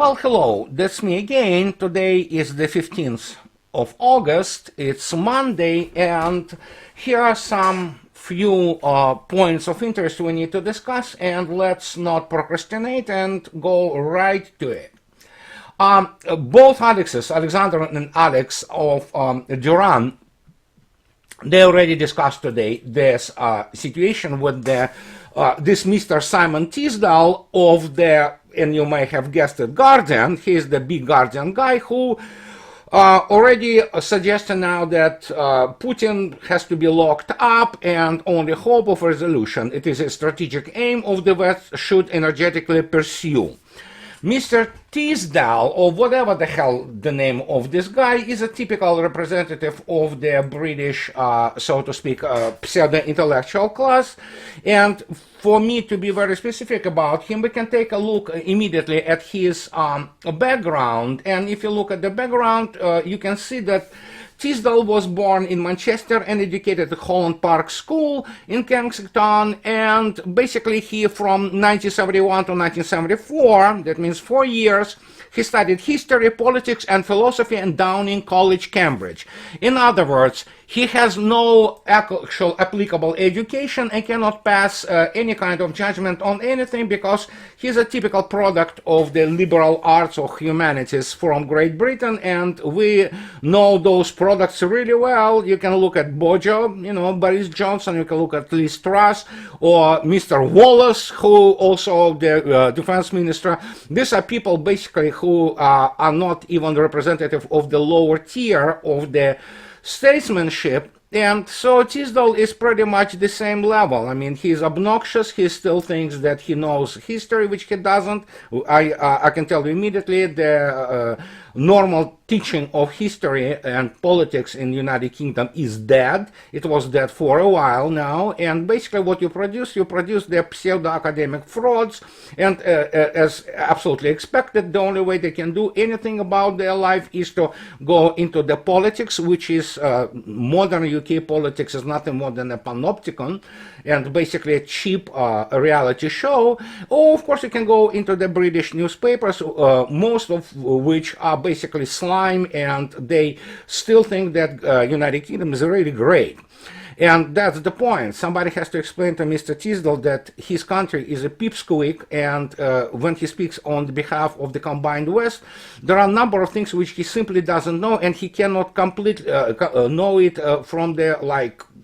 Well, hello, that's me again. Today is the 15th of August. It's Monday, and here are some few points of interest we need to discuss, and let's not procrastinate and go right to it. Both Alexes, Alexander and Alex of Duran, they already discussed today this situation with this Mr. Simon Tisdale of the, and you may have guessed it, Guardian. He's the big Guardian guy who already suggested now that Putin has to be locked up and only hope of resolution. It is a strategic aim of the West should energetically pursue. Mr. Tisdale, or whatever the hell the name of this guy, is a typical representative of the British, so to speak, pseudo-intellectual class. And for me to be very specific about him, we can take a look immediately at his background. And if you look at the background, you can see that Tisdale was born in Manchester and educated at Holland Park School in Kensington, and basically he from 1971 to 1974, that means 4 years, he studied history, politics, and philosophy in Downing College, Cambridge. In other words, he has no actual applicable education and cannot pass any kind of judgment on anything because he's a typical product of the liberal arts or humanities from Great Britain, and we know those products really well. You can look at Bojo, Boris Johnson, you can look at Liz Truss or Mr. Wallace, who also the defense minister. These are people basically who are not even representative of the lower tier of the statesmanship. And so Tisdale is pretty much the same level. I mean, he's obnoxious. He still thinks that he knows history, which he doesn't. I can tell you immediately the normal teaching of history and politics in the United Kingdom is dead. It was dead for a while now. And basically what you produce the pseudo-academic frauds. And as absolutely expected, the only way they can do anything about their life is to go into the politics, which is modern UK politics is nothing more than a panopticon and basically a cheap reality show. Or of course you can go into the British newspapers, most of which are basically slime, and they still think that United Kingdom is really great. And that's the point. Somebody has to explain to Mr. Tisdale that his country is a pipsqueak, and when he speaks on behalf of the combined West, there are a number of things which he simply doesn't know, and he cannot completely know it from the,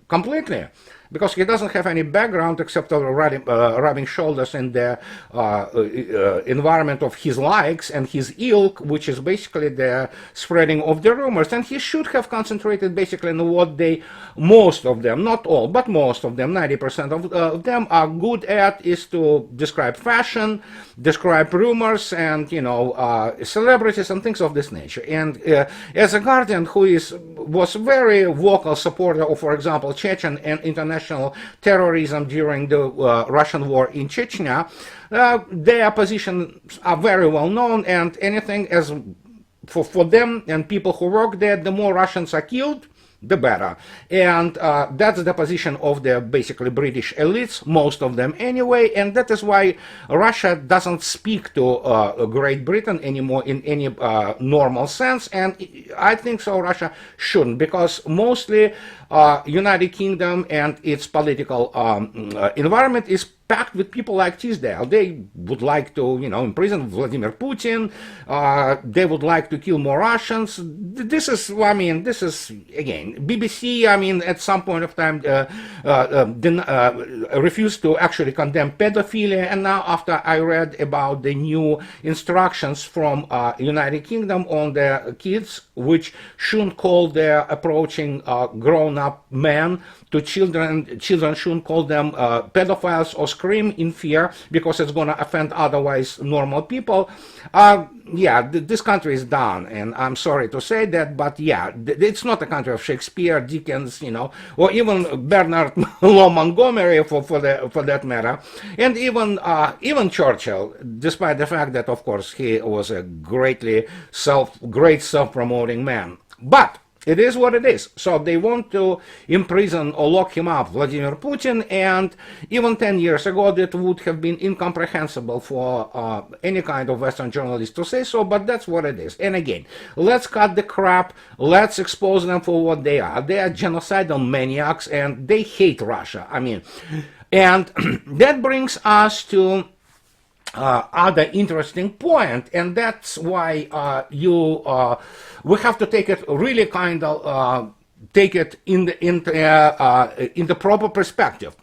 completely. Because he doesn't have any background except rubbing shoulders in the environment of his likes and his ilk, which is basically the spreading of the rumors. And he should have concentrated basically on what most of them, not all, but most of them, 90% of them are good at is to describe fashion, describe rumors, and, celebrities and things of this nature. And as a Guardian who was very vocal supporter of, for example, Chechen and international terrorism during the Russian war in Chechnya, their positions are very well known, and anything as for them and people who work there, the more Russians are killed, the better. And that's the position of the basically British elites, most of them anyway, and that is why Russia doesn't speak to Great Britain anymore in any normal sense, and I think so Russia shouldn't, because mostly United Kingdom and its political environment is packed with people like Tisdale. They would like to, imprison Vladimir Putin. They would like to kill more Russians. This is, again, BBC, at some point of time refused to actually condemn pedophilia. And now after I read about the new instructions from United Kingdom on the kids, which shouldn't call their approaching grown-up men to children shouldn't call them pedophiles or scream in fear because it's going to offend otherwise normal people. This country is done, and I'm sorry to say that, but it's not a country of Shakespeare, Dickens, or even Bernard Law Montgomery for that matter, and even Churchill, despite the fact that of course he was a great self-promoting man. But It is what it is. So they want to imprison or lock him up, Vladimir Putin, and even 10 years ago that would have been incomprehensible for any kind of Western journalist to say so, but that's what it is. And again, let's cut the crap, let's expose them for what they are. They are genocidal maniacs and they hate Russia. I mean, and that brings us to other interesting point, and that's why we have to take it really kind of take it in the proper perspective,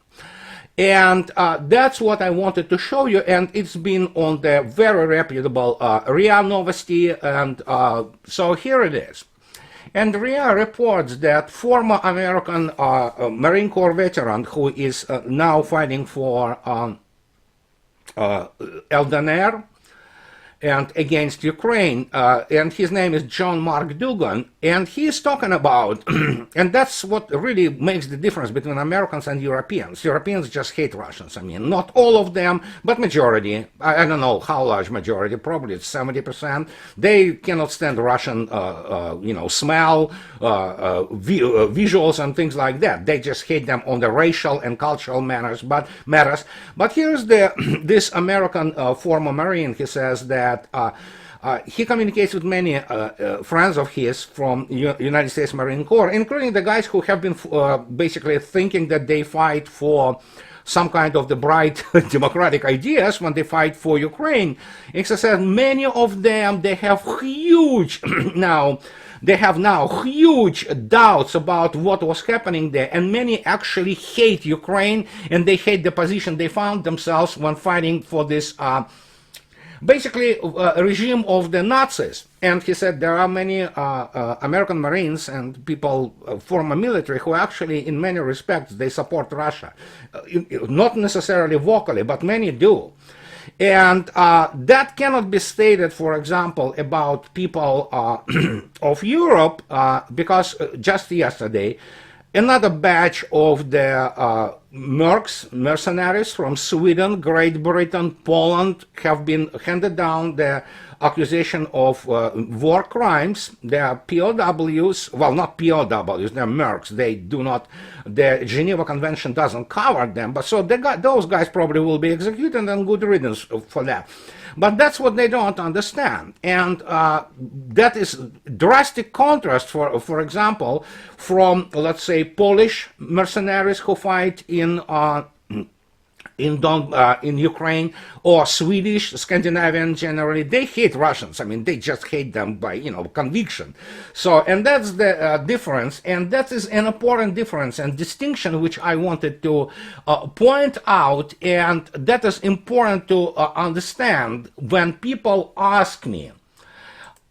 and that's what I wanted to show you. And it's been on the very reputable RIA Novosti, and so here it is. And RIA reports that former American Marine Corps veteran who is now fighting for Eldonner and against Ukraine, and his name is John Mark Duggan, and he's talking about, and that's what really makes the difference between Americans and Europeans. Europeans just hate Russians. I mean, not all of them, but majority. I don't know how large majority, probably it's 70%. They cannot stand Russian, smell, visuals and things like that. They just hate them on the racial and cultural matters. But here's this American former Marine. He says that he communicates with many friends of his from United States Marine Corps, including the guys who have been basically thinking that they fight for some kind of the bright democratic ideas when they fight for Ukraine. He says many of them, they have huge huge doubts about what was happening there, and many actually hate Ukraine, and they hate the position they found themselves when fighting for this basically a regime of the Nazis. And he said there are many American Marines and people, former military, who actually in many respects they support Russia. Not necessarily vocally, but many do. And that cannot be stated, for example, about people of Europe, because just yesterday another batch of the mercenaries from Sweden, Great Britain, Poland have been handed down the accusation of war crimes. They are POWs, well, not POWs, they're mercs. They do not, the Geneva Convention doesn't cover them, but so those guys probably will be executed, and good riddance for that. But that's what they don't understand, and that is drastic contrast, for example, from, let's say, Polish mercenaries who fight in Ukraine, or Swedish, Scandinavian generally. They hate Russians. I mean, they just hate them by, conviction. So, and that's the difference, and that is an important difference and distinction which I wanted to point out, and that is important to understand when people ask me,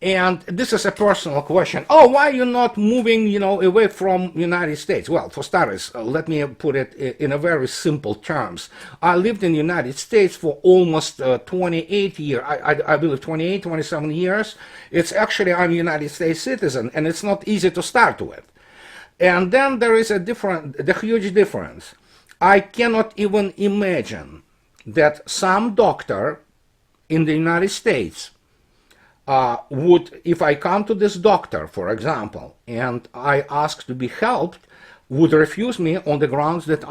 and this is a personal question. Oh, why are you not moving, away from United States? Well, for starters, let me put it in a very simple terms. I lived in the United States for almost 28 years. I believe 28, 27 years. It's actually, I'm a United States citizen, and it's not easy to start with. And then there is the huge difference. I cannot even imagine that some doctor in the United States would, if I come to this doctor, for example, and I ask to be helped, would refuse me on the grounds that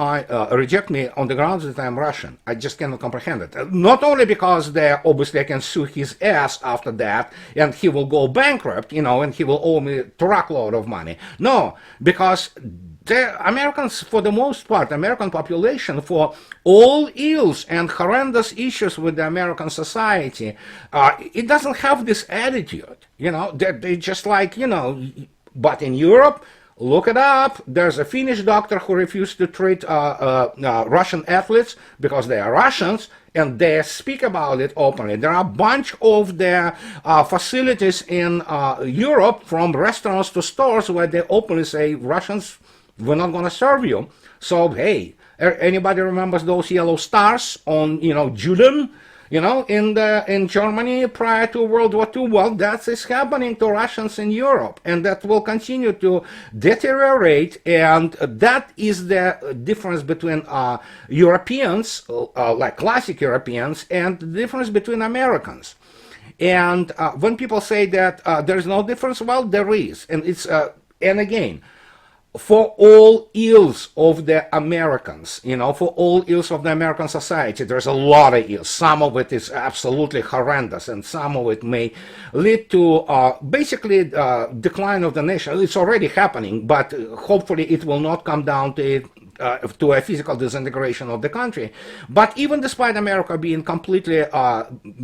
reject me on the grounds that I'm Russian. I just cannot comprehend it. Not only because obviously I can sue his ass after that, and he will go bankrupt, and he will owe me a truckload of money. No, because the Americans, for the most part, American population, for all ills and horrendous issues with the American society, it doesn't have this attitude, they just like, but in Europe, look it up, there's a Finnish doctor who refused to treat Russian athletes because they are Russians, and they speak about it openly. There are a bunch of their facilities in Europe, from restaurants to stores, where they openly say, Russians, we're not going to serve you. So, hey, anybody remembers those yellow stars on, Juden, in Germany prior to World War II? Well, that is happening to Russians in Europe, and that will continue to deteriorate, and that is the difference between Europeans, like classic Europeans, and the difference between Americans. And when people say that there's no difference, well, there is, and it's And again, for all ills of the Americans, for all ills of the American society, there's a lot of ills. Some of it is absolutely horrendous, and some of it may lead to basically decline of the nation. It's already happening, but hopefully it will not come down to a physical disintegration of the country. But even despite America being completely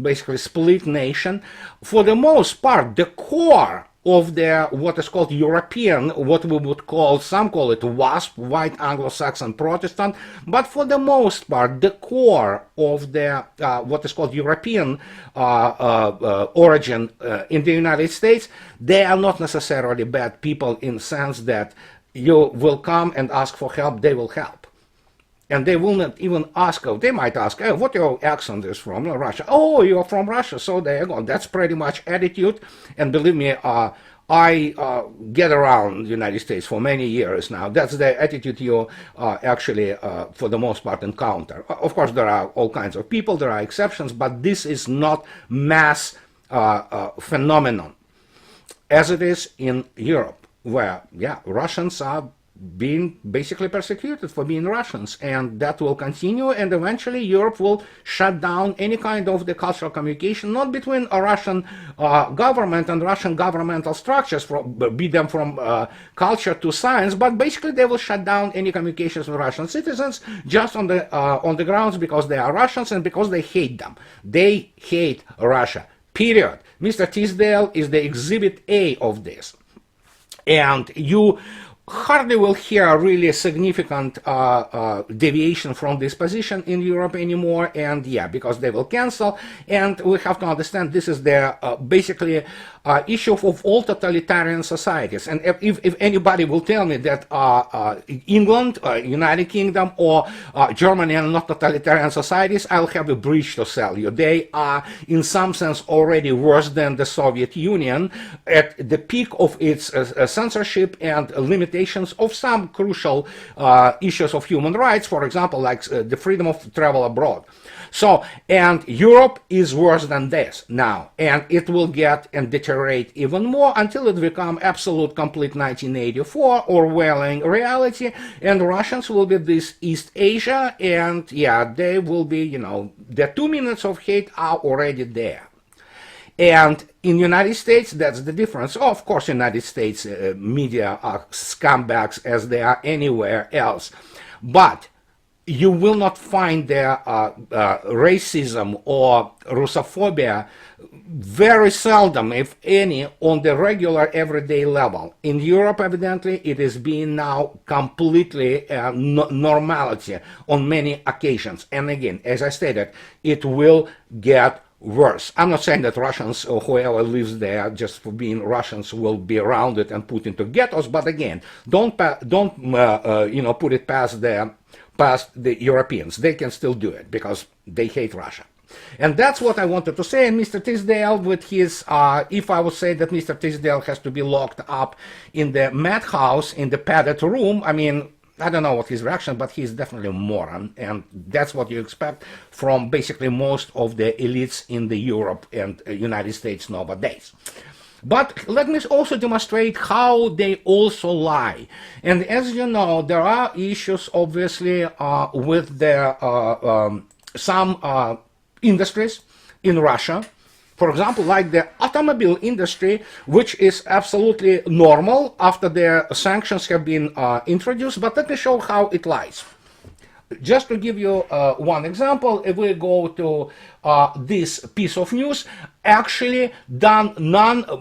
basically split nation, for the most part, the core of the what is called European, what we would call, some call it WASP, White Anglo-Saxon Protestant, but for the most part, the core of the what is called European origin in the United States, they are not necessarily bad people in the sense that you will come and ask for help, they will help. And they will not even ask, they might ask, hey, what your accent is from? Russia. Oh, you're from Russia, so there you go. That's pretty much attitude. And believe me, I get around the United States for many years now. That's the attitude you actually, for the most part, encounter. Of course, there are all kinds of people, there are exceptions, but this is not mass phenomenon, as it is in Europe, where, yeah, Russians are being basically persecuted for being Russians, and that will continue, and eventually Europe will shut down any kind of the cultural communication, not between a Russian government and Russian governmental structures, be them from culture to science, but basically they will shut down any communications with Russian citizens just on the grounds because they are Russians and because they hate them. They hate Russia, period. Mr. Tisdale is the exhibit A of this. And you hardly will hear a really significant deviation from this position in Europe anymore, and yeah, because they will cancel, and we have to understand this is the basically issue of all totalitarian societies. And if anybody will tell me that England, United Kingdom, or Germany are not totalitarian societies, I'll have a breach to sell you. They are in some sense already worse than the Soviet Union at the peak of its censorship and limitations of some crucial issues of human rights, for example, like the freedom of travel abroad. So, and Europe is worse than this now, and it will get and deteriorate even more until it becomes absolute, complete 1984 Orwellian reality, and Russians will be this East Asia, and yeah, they will be, the 2 minutes of hate are already there. And in the United States, that's the difference. Oh, of course, United States media are scumbags as they are anywhere else. But you will not find their racism or Russophobia very seldom, if any, on the regular everyday level. In Europe, evidently, it is being now completely normality on many occasions. And again, as I stated, it will get worse. I'm not saying that Russians or whoever lives there just for being Russians will be around it and put into ghettos, but again, don't put it past the Europeans. They can still do it because they hate Russia. And that's what I wanted to say. And Mr. Tisdale, with his, if I would say that Mr. Tisdale has to be locked up in the madhouse, in the padded room, I mean, I don't know what his reaction, but he's definitely a moron, and that's what you expect from basically most of the elites in the Europe and United States nowadays. But let me also demonstrate how they also lie. And as you know, there are issues, obviously, with the some industries in Russia. For example, like the automobile industry, which is absolutely normal after the sanctions have been introduced. But let me show how it lies. Just to give you one example, if we go to this piece of news, actually done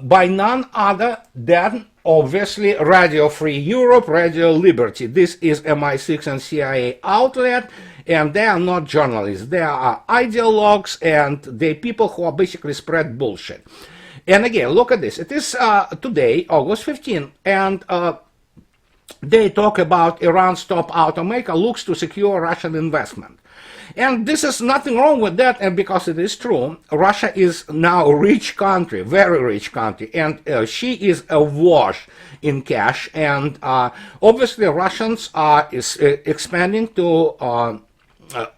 by none other than obviously Radio Free Europe, Radio Liberty. This is MI6 and CIA outlet, and they are not journalists. They are ideologues, and they people who are basically spread bullshit. And again, look at this. It is today, August 15, and they talk about Iran's top automaker looks to secure Russian investment. And this is nothing wrong with that, and because it is true, Russia is now a rich country, very rich country, and she is awash in cash. And obviously, Russians are expanding to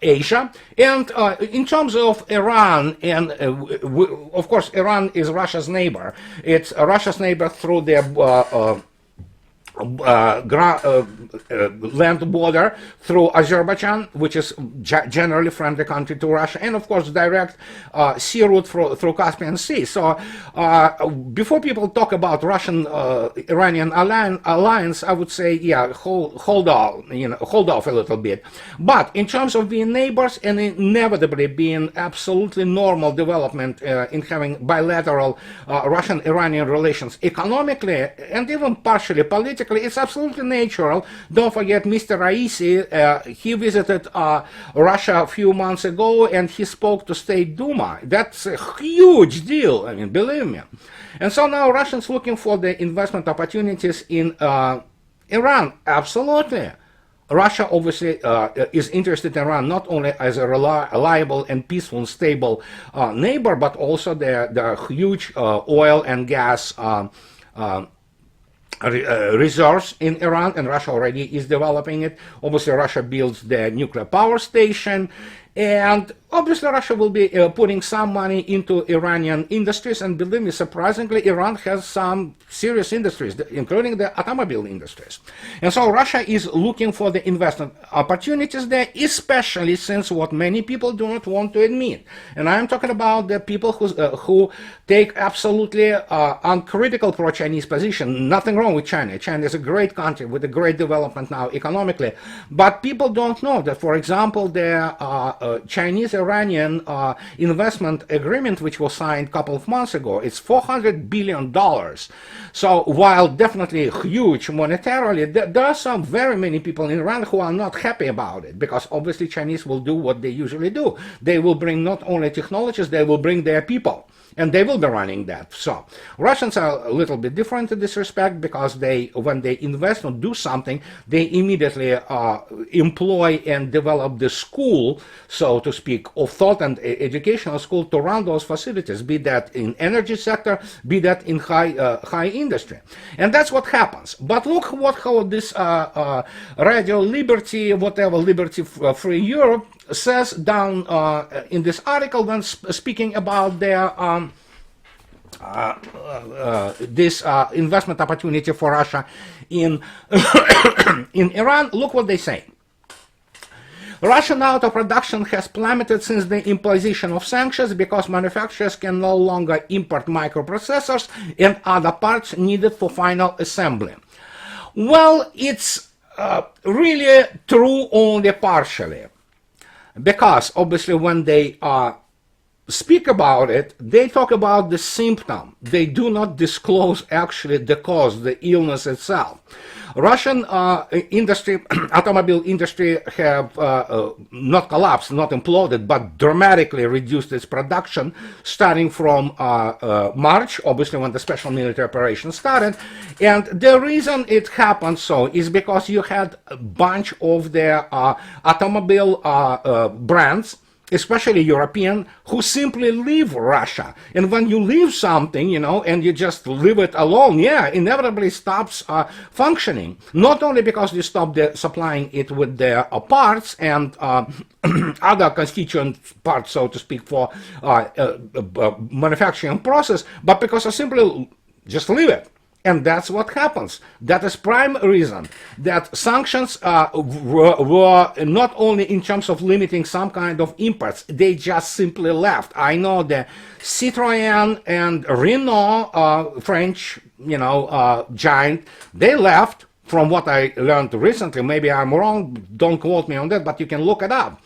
Asia. And in terms of Iran, and of course, Iran is Russia's neighbor. It's Russia's neighbor through their land border through Azerbaijan, which is generally friendly country to Russia, and of course direct sea route through Caspian Sea. So before people talk about Russian-Iranian alliance, I would say, yeah, hold off a little bit. But in terms of being neighbors and inevitably being absolutely normal development in having bilateral Russian-Iranian relations economically and even partially politically, it's absolutely natural. Don't forget Mr. Raisi, he visited Russia a few months ago and he spoke to State Duma. That's a huge deal, I mean, believe me. And so now Russians looking for the investment opportunities in Iran, absolutely. Russia obviously is interested in Iran not only as a reliable and peaceful and stable neighbor, but also the huge oil and gas reserves in Iran, and Russia already is developing it. Obviously, Russia builds the nuclear power station, and obviously Russia will be putting some money into Iranian industries, and believe me, surprisingly, Iran has some serious industries, including the automobile industries. And so Russia is looking for the investment opportunities there, especially since what many people do not want to admit. And I'm talking about the people who take absolutely uncritical pro-Chinese position. Nothing wrong with China. China is a great country with a great development now economically. But people don't know that, for example, the Chinese-Iranian investment agreement, which was signed a couple of months ago, it's $400 billion. So while definitely huge monetarily, there are some very many people in Iran who are not happy about it, because obviously Chinese will do what they usually do. They will bring not only technologies, they will bring their people. And they will be running that. So Russians are a little bit different in this respect, because when they invest or do something, they immediately employ and develop the school, so to speak, of thought and educational school to run those facilities, be that in energy sector, be that in high industry. And that's what happens. But look how this Radio Liberty, whatever, Liberty Free Europe, says down in this article when speaking about their this investment opportunity for Russia in in Iran. Look what they say. Russian auto production has plummeted since the imposition of sanctions because manufacturers can no longer import microprocessors and other parts needed for final assembly. Well, it's really true only partially. Because obviously when they speak about it, they talk about the symptom. They do not disclose actually the cause, the illness itself. Russian industry, automobile industry have not collapsed, not imploded, but dramatically reduced its production starting from March, obviously when the special military operation started. And the reason it happened so is because you had a bunch of the automobile brands, especially European, who simply leave Russia. And when you leave something, you know, and you just leave it alone, yeah, inevitably stops functioning. Not only because you stop supplying it with the parts and other constituent parts, so to speak, for manufacturing process, but because you simply just leave it. And that's what happens. That is prime reason that sanctions were not only in terms of limiting some kind of imports, they just simply left. I know the Citroën and Renault, French, you know, giant, they left. From what I learned recently, maybe I'm wrong, don't quote me on that, but you can look it up.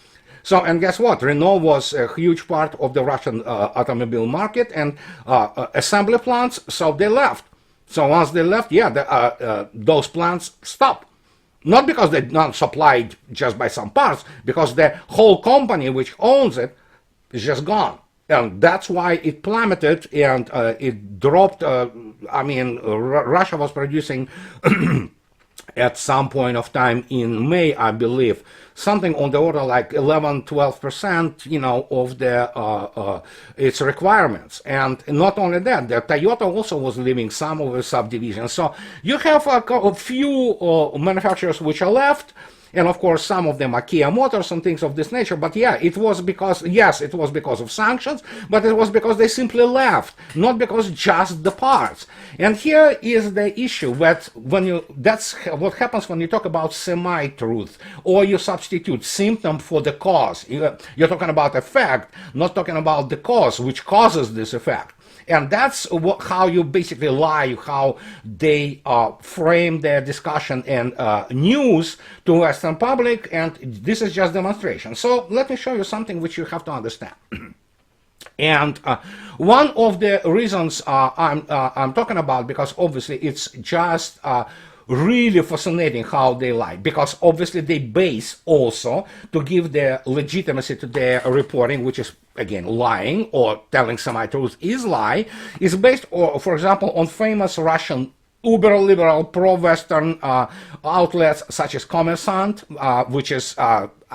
So, and guess what? Renault was a huge part of the Russian automobile market and assembly plants, so they left. So once they left, yeah, those plants stopped. Not because they're not supplied just by some parts, because the whole company which owns it is just gone. And that's why it plummeted and it dropped. I mean, Russia was producing at some point of time in May, I believe, something on the order like 11-12%, you know, of the its requirements. And not only that, the Toyota also was leaving some of the subdivisions. So you have a few manufacturers which are left, And of course, some of them are Kia Motors and things of this nature. But yeah, it was because, yes, it was because of sanctions, but it was because they simply left, not because just the parts. And here is the issue that that's what happens when you talk about semi-truth, or you substitute symptom for the cause. You're talking about effect, not talking about the cause, which causes this effect. And that's how you basically lie, how they frame their discussion and news to Western public, and this is just demonstration. So let me show you something which you have to understand. And one of the reasons I'm talking about, because obviously it's just really fascinating how they lie, because obviously they base also to give their legitimacy to their reporting, which is again lying or telling semi-truth is lie, is based, for example, on famous Russian uber-liberal pro-Western outlets such as Kommersant, which is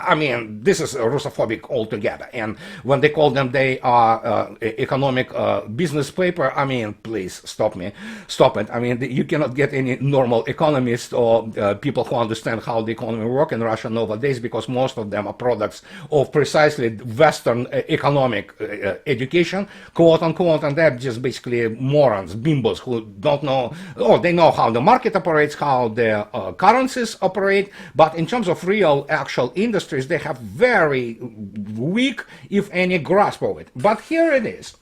I mean, this is Russophobic altogether. And when they call them they are economic business paper, I mean, please stop it. I mean, you cannot get any normal economist or people who understand how the economy works in Russia nowadays, because most of them are products of precisely Western economic education, quote unquote, and they're just basically morons, bimbos who don't know, or they know how the market operates, how the currencies operate, but in terms of real actual industry, they have very weak, if any, grasp of it. But here it is.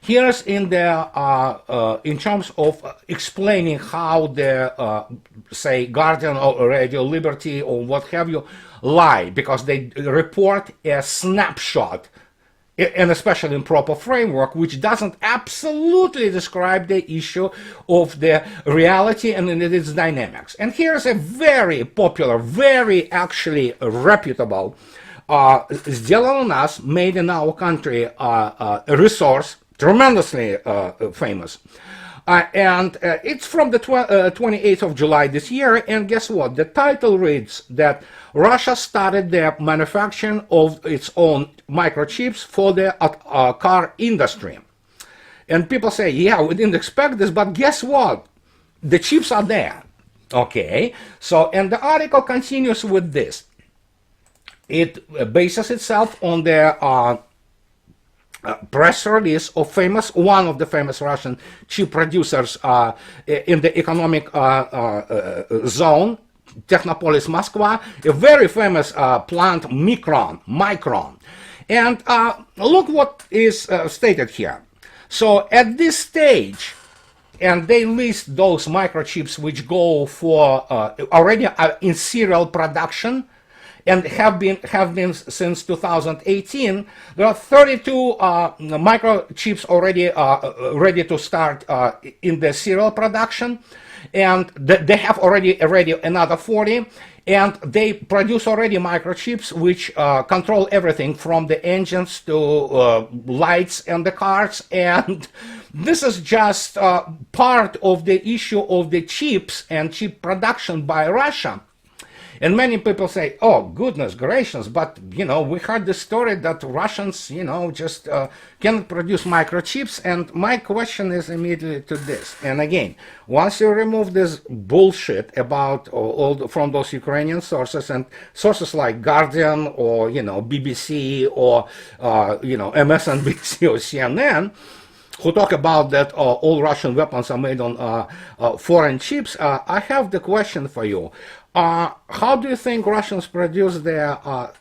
Here's in the in terms of explaining how the say Guardian or Radio Liberty or what have you lie, because they report a snapshot, and especially in proper framework, which doesn't absolutely describe the issue of the reality and its dynamics. And here's a very popular, very actually reputable Сделано у нас, made in our country resource, tremendously famous. And it's from the 28th of July this year, and guess what? The title reads that Russia started the manufacturing of its own microchips for the car industry. And people say, yeah, we didn't expect this, but guess what? The chips are there. Okay, so, and the article continues with this. It bases itself on the press release of one of the famous Russian chip producers in the economic zone, Technopolis, Moscow, a very famous plant, Micron. And look what is stated here. So at this stage, and they list those microchips which go for already in serial production, and have been since 2018. There are 32 microchips already ready to start in the serial production, and they have already another 40, and they produce already microchips which control everything from the engines to lights and the cars. And this is just part of the issue of the chips and chip production by Russia. And many people say, oh, goodness gracious, but, you know, we heard the story that Russians, you know, just cannot produce microchips. And my question is immediately to this. And again, once you remove this bullshit about from those Ukrainian sources, and sources like Guardian or, you know, BBC or, you know, MSNBC or CNN, who talk about that all Russian weapons are made on foreign chips, I have the question for you. How do you think Russians produce their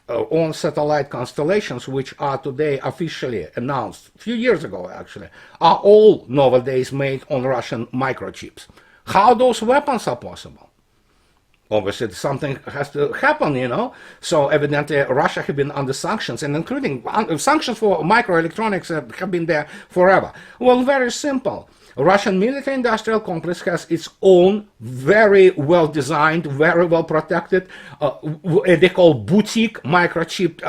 own satellite constellations, which are today officially announced, a few years ago actually, are all nowadays made on Russian microchips? How those weapons are possible? Obviously, something has to happen, you know. So evidently, Russia has been under sanctions, and including sanctions for microelectronics have been there forever. Well, very simple. Russian military-industrial complex has its own very well-designed, very well-protected, they call boutique microchip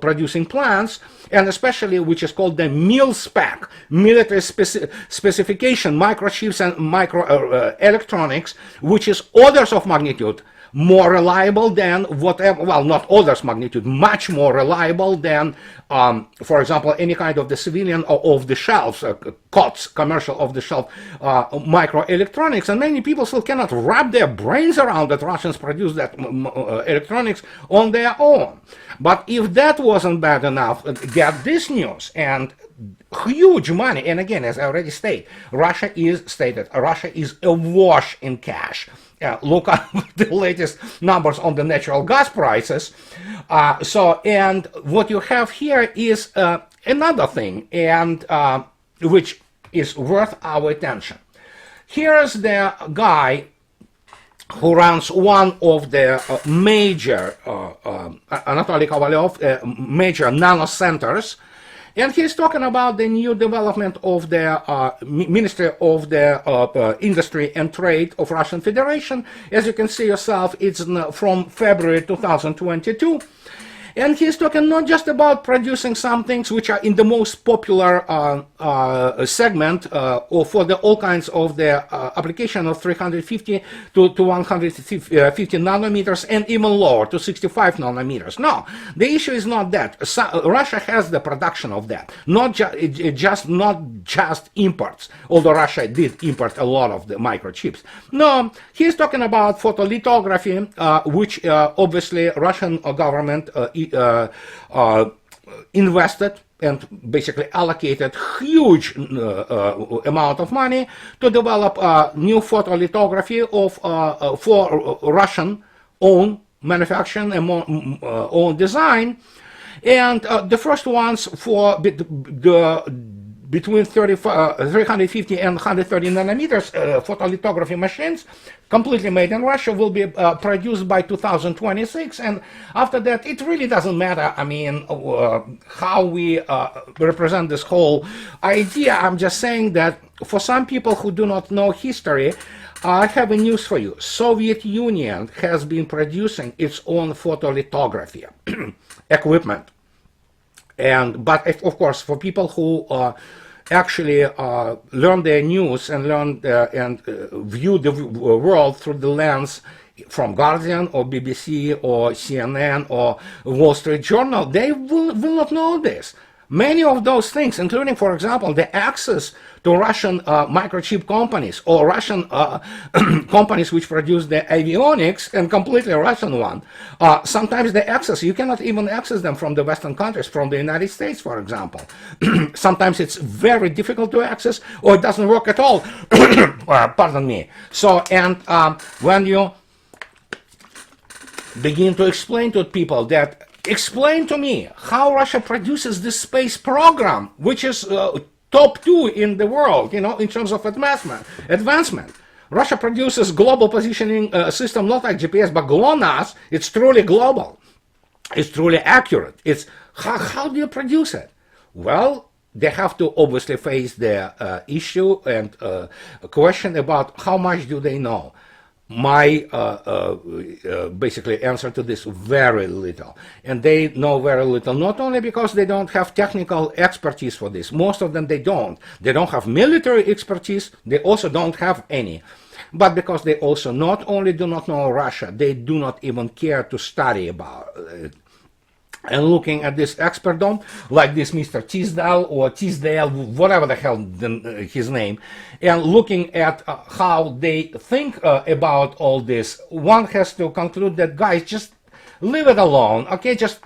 producing plants, and especially which is called the mil-spec, military specification microchips and microelectronics, which is orders of magnitude more reliable than whatever, well, not orders magnitude, much more reliable than, for example, any kind of the civilian or off-the-shelf, COTS, commercial off-the-shelf microelectronics. And many people still cannot wrap their brains around that Russians produce that electronics on their own. But if that wasn't bad enough, get this news, and huge money. And again, as I already stated, Russia is awash in cash. Look at the latest numbers on the natural gas prices. And what you have here is another thing, and which is worth our attention. Here's the guy who runs one of the major, Anatoly Kovalyov, major nano centers. And he's talking about the new development of the Ministry of the Industry and Trade of Russian Federation. As you can see yourself, it's from February 2022. And he's talking not just about producing some things which are in the most popular segment or for the all kinds of the application of 350 to 150 nanometers and even lower to 65 nanometers. No, the issue is not that. Russia has the production of that, not just imports, although Russia did import a lot of the microchips. No, he's talking about photolithography, which obviously Russian government invested and basically allocated huge amount of money to develop new photolithography of for Russian own manufacturing and own design, and the first ones for between 350 and 130 nanometers photolithography machines, completely made in Russia, will be produced by 2026. And after that, it really doesn't matter, I mean, how we represent this whole idea. I'm just saying that for some people who do not know history, I have a news for you. Soviet Union has been producing its own photolithography equipment. But of course, for people who actually learn their news and view the world through the lens from Guardian or BBC or CNN or Wall Street Journal, they will not know this. Many of those things, including, for example, the access to Russian microchip companies or Russian companies which produce the avionics, and completely Russian one. Sometimes the access, you cannot even access them from the Western countries, from the United States, for example. Sometimes it's very difficult to access, or it doesn't work at all. Pardon me. So, and when you begin to explain to people that, explain to me how Russia produces this space program, which is top 2 in the world, you know, in terms of advancement. Russia produces global positioning system, not like GPS, but GLONASS. It's truly global. It's truly accurate. It's how do you produce it? Well, they have to obviously face the issue and question about how much do they know. My basically answer to this, very little. And they know very little, not only because they don't have technical expertise for this. Most of them, they don't have military expertise, they also don't have any, but because they also not only do not know Russia, they do not even care to study about it. And looking at this expert-dom, like this Mr. Tisdale or Tisdale, whatever the hell his name, and looking at how they think about all this, one has to conclude that, guys, just leave it alone, okay? Just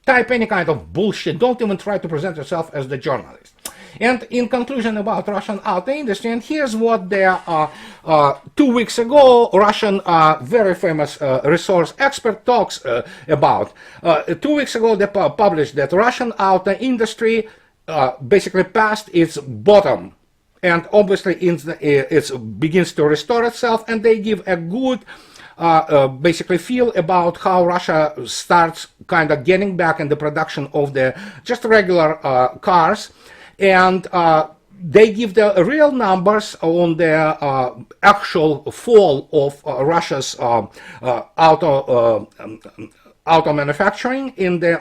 type any kind of bullshit. Don't even try to present yourself as the journalist. And in conclusion about Russian auto industry, and here's what the 2 weeks ago Russian very famous resource expert talks about. 2 weeks ago they published that Russian auto industry basically passed its bottom, and obviously it begins to restore itself, and they give a good basically feel about how Russia starts kind of getting back in the production of the just regular cars. And they give the real numbers on the actual fall of Russia's auto manufacturing in the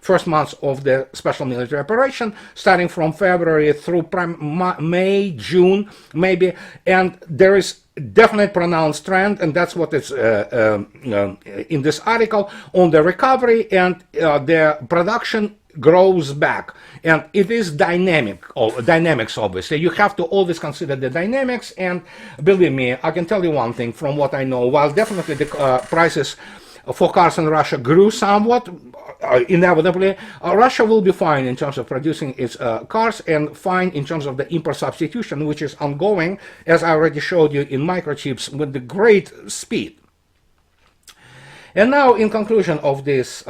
first months of the special military operation, starting from February through May, June, maybe. And there is definite pronounced trend, and that's what it's in this article on the recovery, and the production grows back, and it is dynamics. Obviously, you have to always consider the dynamics, and believe me, I can tell you one thing from what I know. While definitely the prices for cars in Russia grew somewhat, inevitably, Russia will be fine in terms of producing its cars, and fine in terms of the import substitution, which is ongoing, as I already showed you in Microchips, with the great speed. And now, in conclusion of this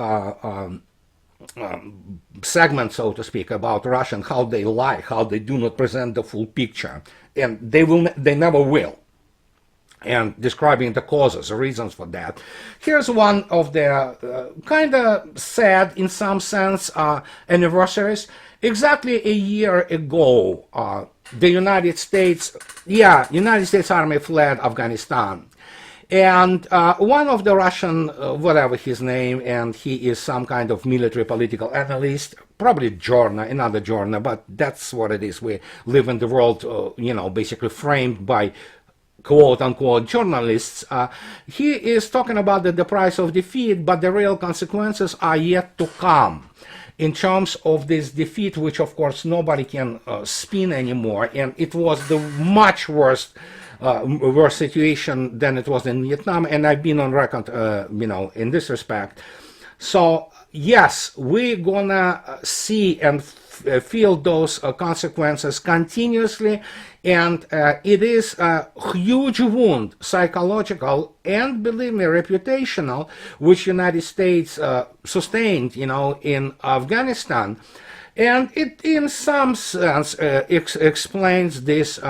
segment, so to speak, about Russia and how they lie, how they do not present the full picture, and they never will, and describing the causes, the reasons for that. Here's one of the kind of sad, in some sense, anniversaries. Exactly a year ago, the United States Army fled Afghanistan. And one of the Russian, whatever his name, and he is some kind of military political analyst, probably another journal, but that's what it is. We live in the world, basically framed by quote-unquote journalists. He is talking about the price of defeat, but the real consequences are yet to come in terms of this defeat, which of course nobody can spin anymore, and it was the much worse situation than it was in Vietnam, and I've been on record, in this respect. So yes, we're gonna see and feel those consequences continuously, and it is a huge wound, psychological and, believe me, reputational, which United States sustained, in Afghanistan, and it, in some sense, explains this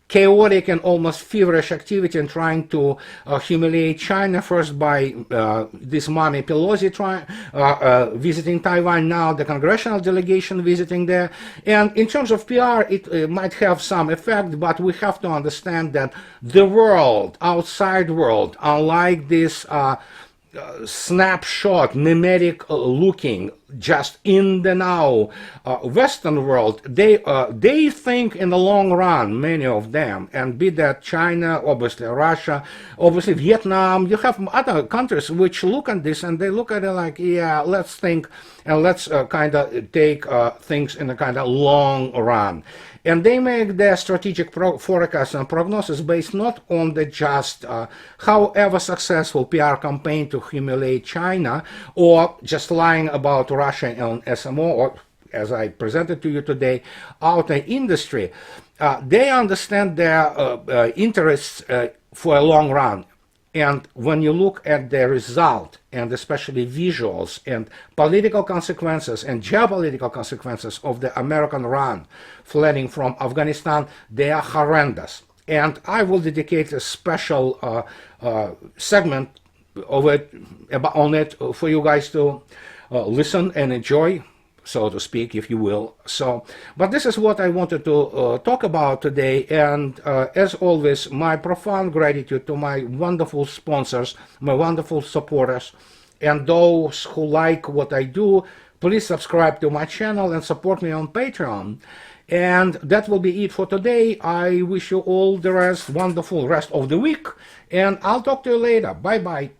chaotic and almost feverish activity in trying to humiliate China, first by this mommy Pelosi visiting Taiwan, now the congressional delegation visiting there. And in terms of PR, it might have some effect, but we have to understand that the world, outside world, unlike this snapshot, mimetic looking, just in the now Western world, they think in the long run, many of them, and be that China, obviously Russia, obviously Vietnam. You have other countries which look at this and they look at it like, yeah, let's think and let's kind of take things in a kind of long run. And they make their strategic forecast and prognosis based not on the just, however successful PR campaign to humiliate China, or just lying about Russia on SMO, or as I presented to you today, auto industry. They understand their interests for a long run. And when you look at the result, and especially visuals and political consequences and geopolitical consequences of the American run fleeing from Afghanistan, they are horrendous. And I will dedicate a special segment of it, on it for you guys to listen and enjoy, so to speak, if you will. So, but this is what I wanted to talk about today, and as always, my profound gratitude to my wonderful sponsors, my wonderful supporters, and those who like what I do. Please subscribe to my channel and support me on Patreon. And that will be it for today. I wish you all the wonderful rest of the week, and I'll talk to you later. Bye-bye.